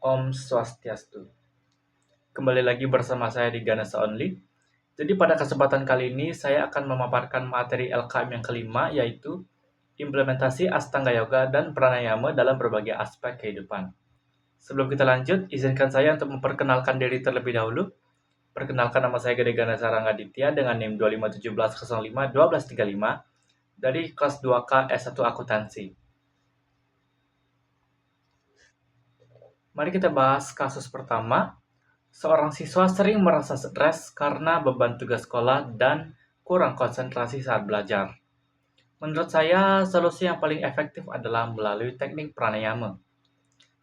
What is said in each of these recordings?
Om Swastiastu. Kembali lagi bersama saya di Ganesa Only. Jadi pada kesempatan kali ini saya akan memaparkan materi LKM yang kelima, yaitu implementasi Astanga Yoga dan Pranayama dalam berbagai aspek kehidupan. Sebelum kita lanjut, izinkan saya untuk memperkenalkan diri terlebih dahulu. Perkenalkan, nama saya Gede Ganesa Rangaditya dengan NIM 2517051235 dari kelas 2K S1 Akuntansi. Mari kita bahas kasus pertama. Seorang siswa sering merasa stres karena beban tugas sekolah dan kurang konsentrasi saat belajar. Menurut saya, solusi yang paling efektif adalah melalui teknik pranayama.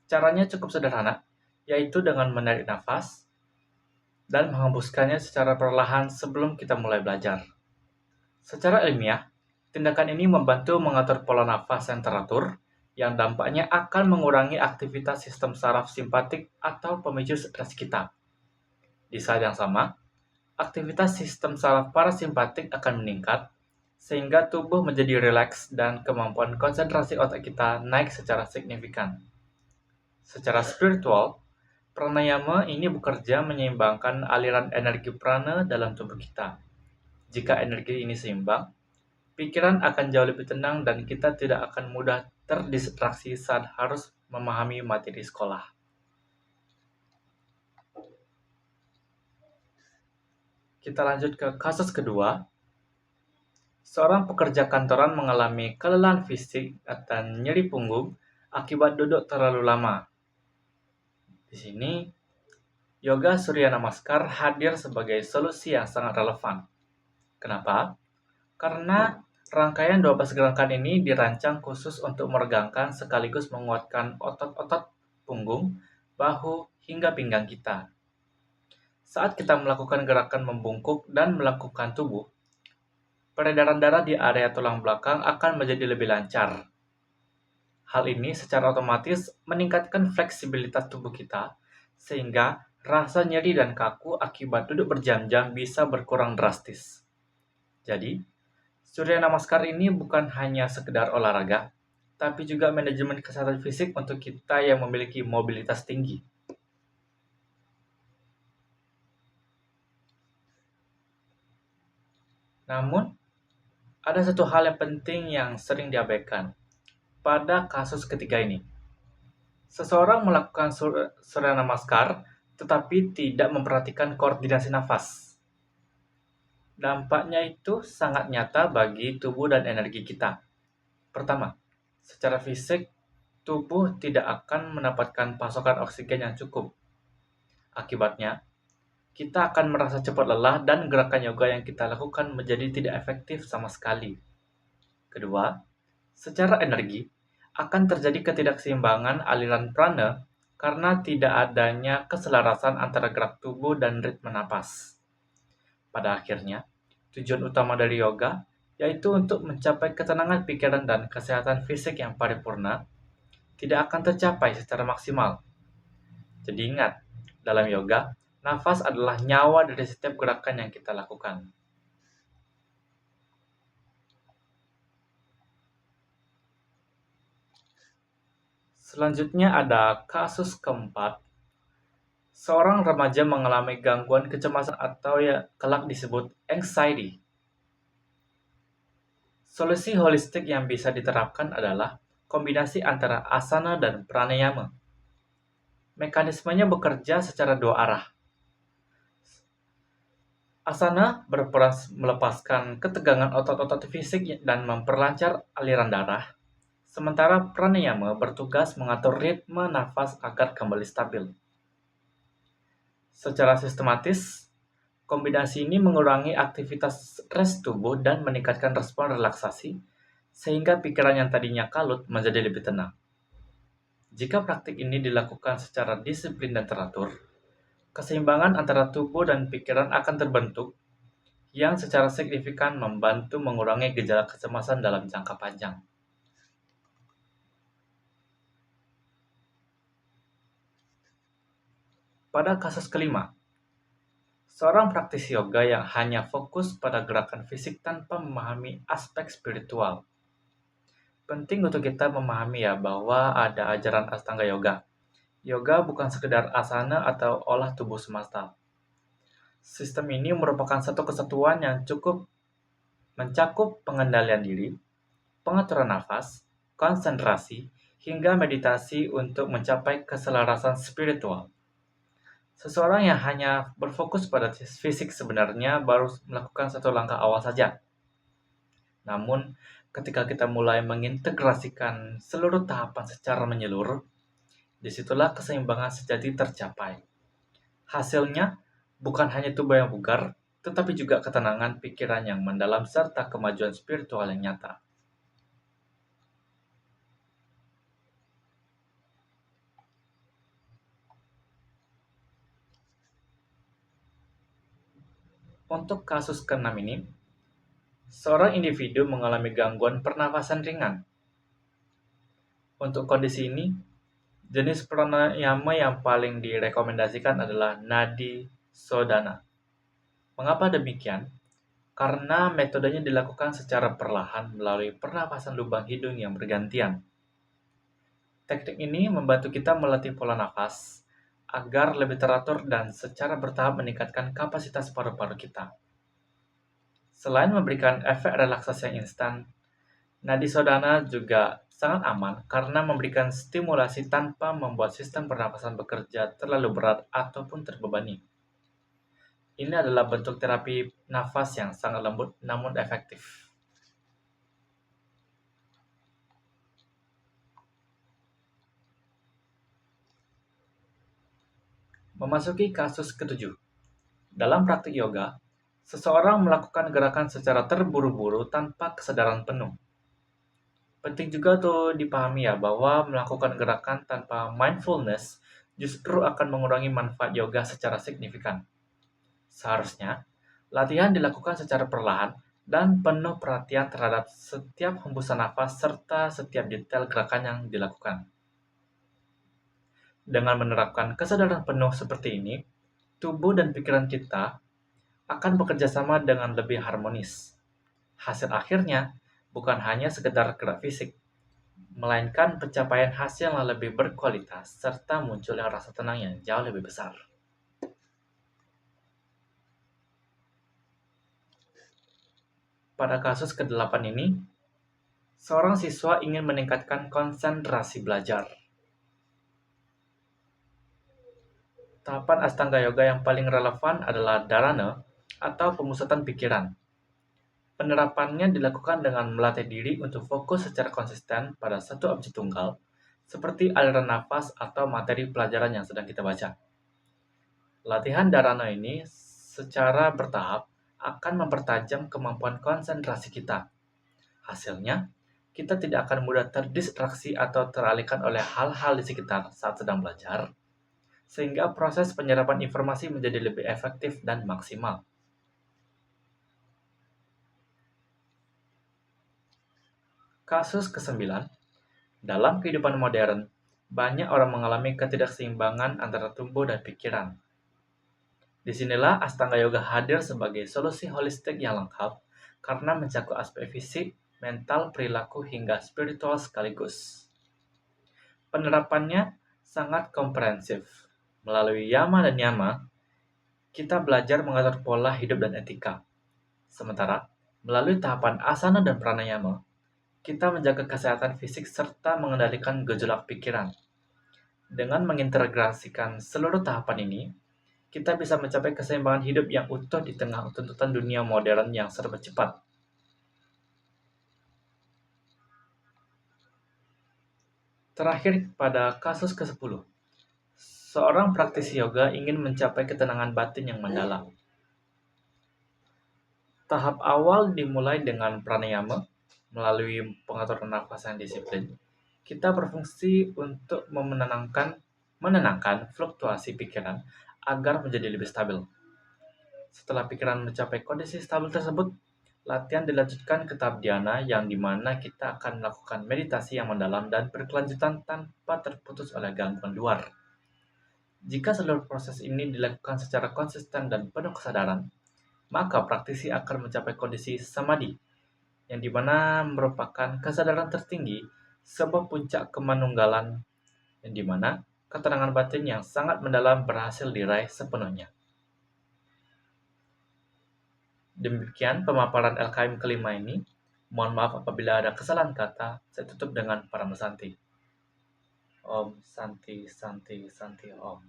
Caranya cukup sederhana, yaitu dengan menarik nafas dan menghembuskannya secara perlahan sebelum kita mulai belajar. Secara ilmiah, tindakan ini membantu mengatur pola nafas yang teratur, yang dampaknya akan mengurangi aktivitas sistem saraf simpatik atau pemicu stres kita. Di saat yang sama, aktivitas sistem saraf parasimpatik akan meningkat, sehingga tubuh menjadi rileks dan kemampuan konsentrasi otak kita naik secara signifikan. Secara spiritual, pranayama ini bekerja menyeimbangkan aliran energi prana dalam tubuh kita. Jika energi ini seimbang, pikiran akan jauh lebih tenang dan kita tidak akan mudah terdistraksi saat harus memahami materi sekolah. Kita lanjut ke kasus kedua. Seorang pekerja kantoran mengalami kelelahan fisik dan nyeri punggung akibat duduk terlalu lama. Di sini, yoga Surya Namaskar hadir sebagai solusi yang sangat relevan. Kenapa? Karena rangkaian 12 gerakan ini dirancang khusus untuk meregangkan sekaligus menguatkan otot-otot punggung, bahu, hingga pinggang kita. Saat kita melakukan gerakan membungkuk dan melengkungkan tubuh, peredaran darah di area tulang belakang akan menjadi lebih lancar. Hal ini secara otomatis meningkatkan fleksibilitas tubuh kita, sehingga rasa nyeri dan kaku akibat duduk berjam-jam bisa berkurang drastis. Jadi, Surya Namaskar ini bukan hanya sekedar olahraga, tapi juga manajemen kesehatan fisik untuk kita yang memiliki mobilitas tinggi. Namun, ada satu hal yang penting yang sering diabaikan pada kasus ketiga ini. Seseorang melakukan Surya Namaskar tetapi tidak memperhatikan koordinasi nafas. Dampaknya itu sangat nyata bagi tubuh dan energi kita. Pertama, secara fisik, tubuh tidak akan mendapatkan pasokan oksigen yang cukup. Akibatnya, kita akan merasa cepat lelah dan gerakan yoga yang kita lakukan menjadi tidak efektif sama sekali. Kedua, secara energi, akan terjadi ketidakseimbangan aliran prana karena tidak adanya keselarasan antara gerak tubuh dan ritme napas. Pada akhirnya, tujuan utama dari yoga yaitu untuk mencapai ketenangan pikiran dan kesehatan fisik yang paripurna tidak akan tercapai secara maksimal. Jadi ingat, dalam yoga, nafas adalah nyawa dari setiap gerakan yang kita lakukan. Selanjutnya ada kasus keempat. Seorang remaja mengalami gangguan kecemasan atau yang kelak disebut anxiety. Solusi holistik yang bisa diterapkan adalah kombinasi antara asana dan pranayama. Mekanismenya bekerja secara dua arah. Asana berperan melepaskan ketegangan otot-otot fisik dan memperlancar aliran darah, sementara pranayama bertugas mengatur ritme nafas agar kembali stabil. Secara sistematis, kombinasi ini mengurangi aktivitas stres tubuh dan meningkatkan respon relaksasi, sehingga pikiran yang tadinya kalut menjadi lebih tenang. Jika praktik ini dilakukan secara disiplin dan teratur, keseimbangan antara tubuh dan pikiran akan terbentuk, yang secara signifikan membantu mengurangi gejala kecemasan dalam jangka panjang. Pada kasus kelima, seorang praktisi yoga yang hanya fokus pada gerakan fisik tanpa memahami aspek spiritual. Penting untuk kita memahami ya bahwa ada ajaran Astanga Yoga, Yoga bukan sekedar asana atau olah tubuh semata. Sistem ini merupakan satu kesatuan yang cukup mencakup pengendalian diri, pengaturan nafas, konsentrasi, hingga meditasi untuk mencapai keselarasan spiritual. Seseorang yang hanya berfokus pada fisik sebenarnya baru melakukan satu langkah awal saja. Namun, ketika kita mulai mengintegrasikan seluruh tahapan secara menyeluruh, disitulah keseimbangan sejati tercapai. Hasilnya, bukan hanya tubuh yang bugar, tetapi juga ketenangan pikiran yang mendalam serta kemajuan spiritual yang nyata. Untuk kasus ke-6 ini, seorang individu mengalami gangguan pernafasan ringan. Untuk kondisi ini, jenis pranayama yang paling direkomendasikan adalah Nadi Sodhana. Mengapa demikian? Karena metodenya dilakukan secara perlahan melalui pernapasan lubang hidung yang bergantian. Teknik ini membantu kita melatih pola nafas agar lebih teratur dan secara bertahap meningkatkan kapasitas paru-paru kita. Selain memberikan efek relaksasi yang instan, Nadi Sodhana juga sangat aman karena memberikan stimulasi tanpa membuat sistem pernapasan bekerja terlalu berat ataupun terbebani. Ini adalah bentuk terapi nafas yang sangat lembut namun efektif. Memasuki kasus ketujuh. Dalam praktik yoga, seseorang melakukan gerakan secara terburu-buru tanpa kesadaran penuh. Penting juga tuh dipahami ya bahwa melakukan gerakan tanpa mindfulness justru akan mengurangi manfaat yoga secara signifikan. Seharusnya, latihan dilakukan secara perlahan dan penuh perhatian terhadap setiap hembusan nafas serta setiap detail gerakan yang dilakukan. Dengan menerapkan kesadaran penuh seperti ini, tubuh dan pikiran kita akan bekerja sama dengan lebih harmonis. Hasil akhirnya bukan hanya sekedar gerak fisik, melainkan pencapaian hasil yang lebih berkualitas serta munculnya rasa tenang yang jauh lebih besar. Pada kasus ke-8 ini, seorang siswa ingin meningkatkan konsentrasi belajar. Tahapan Astanga Yoga yang paling relevan adalah dharana atau pemusatan pikiran. Penerapannya dilakukan dengan melatih diri untuk fokus secara konsisten pada satu objek tunggal, seperti aliran nafas atau materi pelajaran yang sedang kita baca. Latihan dharana ini secara bertahap akan mempertajam kemampuan konsentrasi kita. Hasilnya, kita tidak akan mudah terdistraksi atau teralihkan oleh hal-hal di sekitar saat sedang belajar, sehingga proses penyerapan informasi menjadi lebih efektif dan maksimal. Kasus ke-9, dalam kehidupan modern, banyak orang mengalami ketidakseimbangan antara tubuh dan pikiran. Disinilah Astanga Yoga hadir sebagai solusi holistik yang lengkap karena mencakup aspek fisik, mental, perilaku, hingga spiritual sekaligus. Penerapannya sangat komprehensif. Melalui yama dan yama, kita belajar mengatur pola hidup dan etika. Sementara, melalui tahapan asana dan pranayama, kita menjaga kesehatan fisik serta mengendalikan gejolak pikiran. Dengan mengintegrasikan seluruh tahapan ini, kita bisa mencapai keseimbangan hidup yang utuh di tengah tuntutan dunia modern yang serba cepat. Terakhir pada kasus ke-10, seorang praktisi yoga ingin mencapai ketenangan batin yang mendalam. Tahap awal dimulai dengan pranayama, melalui pengaturan nafas yang disiplin. Kita berfungsi untuk menenangkan fluktuasi pikiran agar menjadi lebih stabil. Setelah pikiran mencapai kondisi stabil tersebut, latihan dilanjutkan ke tahap dhyana yang dimana kita akan melakukan meditasi yang mendalam dan berkelanjutan tanpa terputus oleh gangguan luar. Jika seluruh proses ini dilakukan secara konsisten dan penuh kesadaran, maka praktisi akan mencapai kondisi samadhi, yang dimana merupakan kesadaran tertinggi, sebuah puncak kemanunggalan, yang dimana ketenangan batin yang sangat mendalam berhasil diraih sepenuhnya. Demikian pemaparan LKM kelima ini. Mohon maaf apabila ada kesalahan kata. Saya tutup dengan Parama Santi. Om Santi Santi Santi Om.